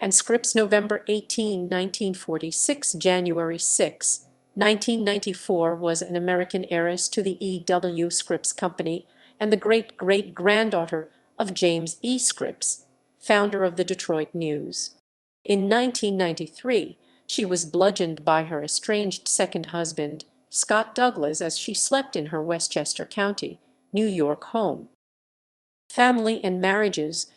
and Scripps, November 18, 1946, January 6, 1994, was an American heiress to the E.W. Scripps Company and the great-great-granddaughter of James E. Scripps, founder of the Detroit News. In 1993, she was bludgeoned by her estranged second husband, Scott Douglas, as she slept in her Westchester County, New York home. Family and marriages.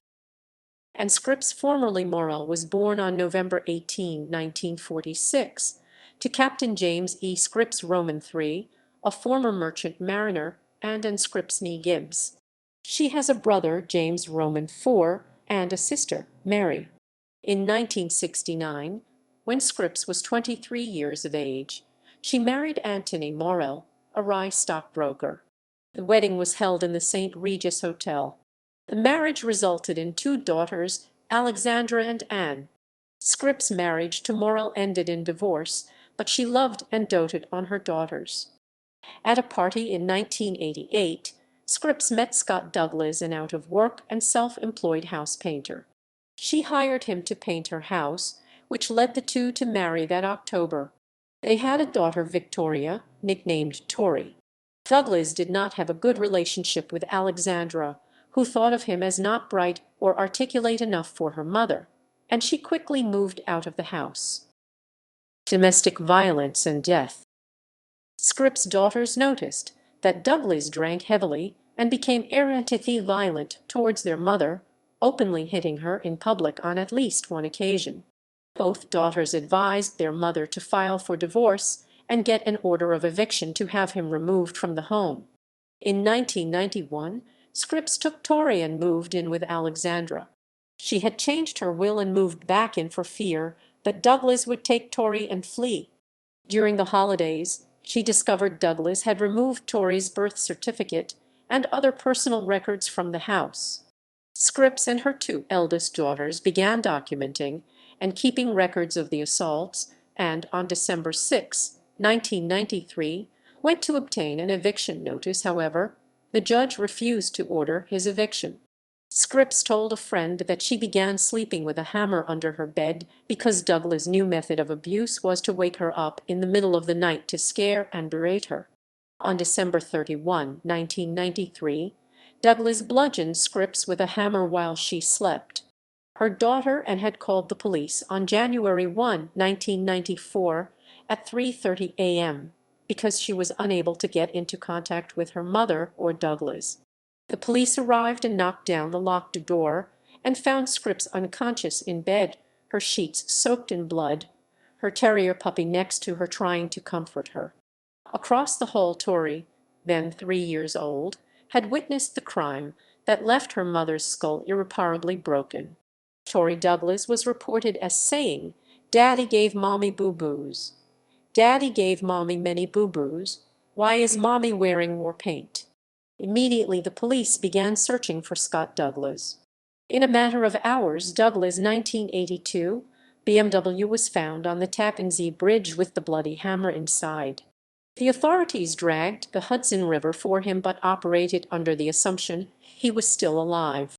And Scripps, formerly Morrell, was born on November 18, 1946, to Captain James E. Scripps Roman III, a former merchant mariner, and Scripps Nee Gibbs. She has a brother, James Roman IV, and a sister, Mary. In 1969, when Scripps was 23 years of age, she married Anthony Morrell, a rye stockbroker. The wedding was held in the St. Regis Hotel. The marriage resulted in 2 daughters, Alexandra and Anne. Scripps' marriage to Morrell ended in divorce, but she loved and doted on her daughters. At a party in 1988, Scripps met Scott Douglas, an out-of-work and self-employed house painter. She hired him to paint her house, which led the two to marry that October. They had a daughter, Victoria, nicknamed Tori. Douglas did not have a good relationship with Alexandra, who thought of him as not bright or articulate enough for her mother, and she quickly moved out of the house. Domestic violence and death. Scripps' daughters noticed that Douglas drank heavily and became erratically violent towards their mother, openly hitting her in public on at least one occasion. Both daughters advised their mother to file for divorce and get an order of eviction to have him removed from the home. In 1991, Scripps took Tori and moved in with Alexandra. She had changed her will and moved back in for fear that Douglas would take Tori and flee. During the holidays, she discovered Douglas had removed Tori's birth certificate and other personal records from the house. Scripps and her 2 eldest daughters began documenting and keeping records of the assaults, and on December 6, 1993, went to obtain an eviction notice. However, the judge refused to order his eviction. Scripps told a friend that she began sleeping with a hammer under her bed because Douglas' new method of abuse was to wake her up in the middle of the night to scare and berate her. On December 31, 1993, Douglas bludgeoned Scripps with a hammer while she slept. Her daughter had called the police on January 1, 1994, at 3:30 a.m. because she was unable to get into contact with her mother or Douglas. The police arrived and knocked down the locked door and found Scripps unconscious in bed, her sheets soaked in blood, her terrier puppy next to her trying to comfort her. Across the hall, Tori, then 3 years old, had witnessed the crime that left her mother's skull irreparably broken. Tori Douglas was reported as saying, "Daddy gave Mommy boo-boos. Daddy gave Mommy many boo-boos. Why is Mommy wearing war paint?" Immediately the police began searching for Scott Douglas. In a matter of hours, Douglas' 1982 BMW was found on the Tappan Zee Bridge with the bloody hammer inside. The authorities dragged the Hudson River for him but operated under the assumption he was still alive.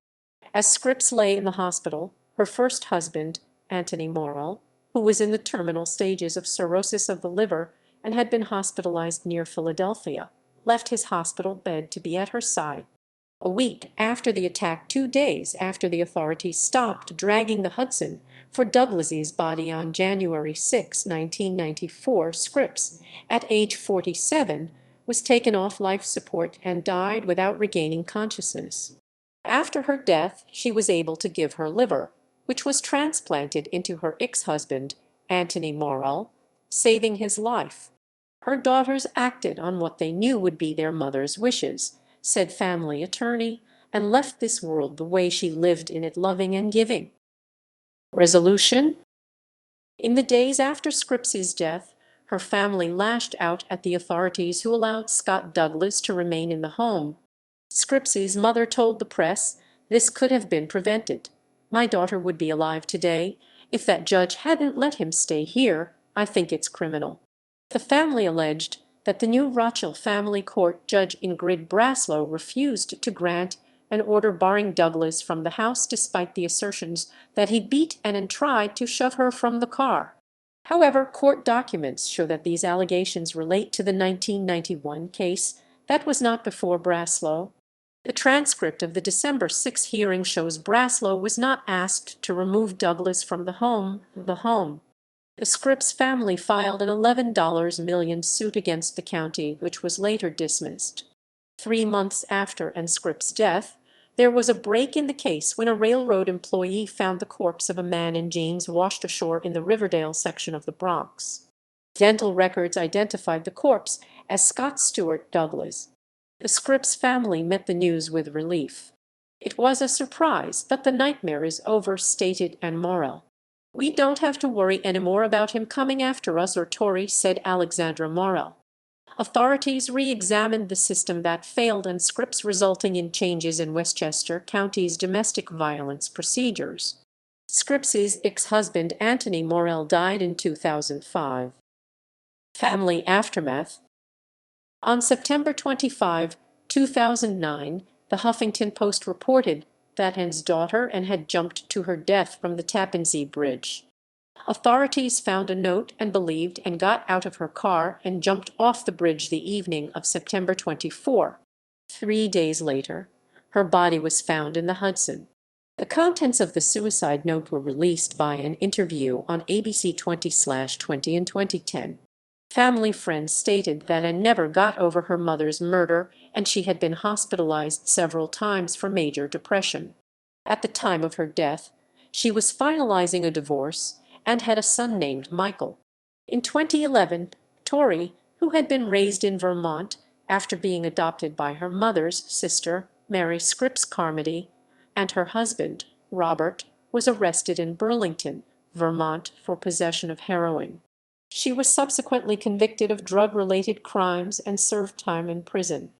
As Scripps lay in the hospital, her first husband, Anthony Morrell, who was in the terminal stages of cirrhosis of the liver and had been hospitalized near Philadelphia, left his hospital bed to be at her side. A week after the attack, 2 days after the authorities stopped dragging the Hudson for Douglas's body on January 6, 1994, Scripps, at age 47, was taken off life support and died without regaining consciousness. After her death, she was able to give her liver, which was transplanted into her ex-husband, Anthony Morrell, saving his life. Her daughters acted on what they knew would be their mother's wishes, said family attorney, and left this world the way she lived in it, loving and giving. Resolution. In the days after Scripps's death, her family lashed out at the authorities who allowed Scott Douglas to remain in the home. Scripps's mother told the press, "This could have been prevented. My daughter would be alive today if that judge hadn't let him stay here. I think it's criminal." The family alleged that the New Rochelle Family Court Judge Ingrid Braslow refused to grant an order barring Douglas from the house despite the assertions that he beat and tried to shove her from the car. However, court documents show that these allegations relate to the 1991 case that was not before Braslow. The transcript of the December 6 hearing shows Braslow was not asked to remove Douglas from the home. The Scripps family filed an $11 million suit against the county, which was later dismissed. 3 months after Scripps' death, there was a break in the case when a railroad employee found the corpse of a man in jeans washed ashore in the Riverdale section of the Bronx. Dental records identified the corpse as Scott Stewart Douglas. The Scripps family met the news with relief. It was a surprise, but the nightmare is overstated and moral. "We don't have to worry anymore about him coming after us or Tory," said Alexandra Morel. Authorities re-examined the system that failed and Scripps, resulting in changes in Westchester County's domestic violence procedures. Scripps's ex-husband Anthony Morel died in 2005. Family aftermath. On September 25, 2009, the Huffington Post reported that his daughter had jumped to her death from the Tappan Zee Bridge. Authorities found a note and believed and got out of her car and jumped off the bridge the evening of September 24. 3 days later, her body was found in the Hudson. The contents of the suicide note were released by an interview on ABC 20/20 in 2010. Family friends stated that Anne never got over her mother's murder and she had been hospitalized several times for major depression. At the time of her death, she was finalizing a divorce and had a son named Michael. In 2011, Tori, who had been raised in Vermont after being adopted by her mother's sister, Mary Scripps Carmody, and her husband, Robert, was arrested in Burlington, Vermont for possession of heroin. She was subsequently convicted of drug-related crimes and served time in prison.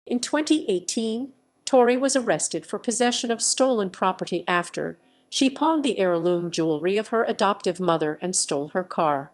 In 2018, Tori was arrested for possession of stolen property after she pawned the heirloom jewelry of her adoptive mother and stole her car.